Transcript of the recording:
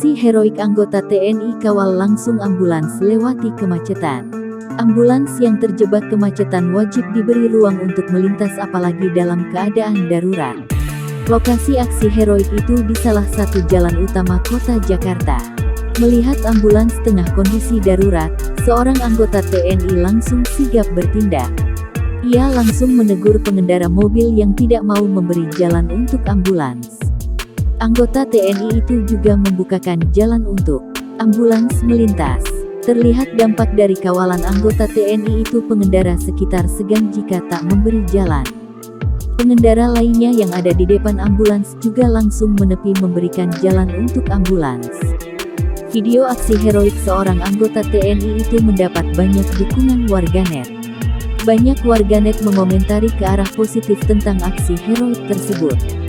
Aksi heroik anggota TNI kawal langsung ambulans lewati kemacetan. Ambulans yang terjebak kemacetan wajib diberi ruang untuk melintas apalagi dalam keadaan darurat. Lokasi aksi heroik itu di salah satu jalan utama kota Jakarta. Melihat ambulans tengah kondisi darurat, seorang anggota TNI langsung sigap bertindak. Ia langsung menegur pengendara mobil yang tidak mau memberi jalan untuk ambulans. Anggota TNI itu juga membukakan jalan untuk ambulans melintas. Terlihat dampak dari kawalan anggota TNI itu, pengendara sekitar segan jika tak memberi jalan. Pengendara lainnya yang ada di depan ambulans juga langsung menepi memberikan jalan untuk ambulans. Video aksi heroik seorang anggota TNI itu mendapat banyak dukungan warganet. Banyak warganet mengomentari ke arah positif tentang aksi heroik tersebut.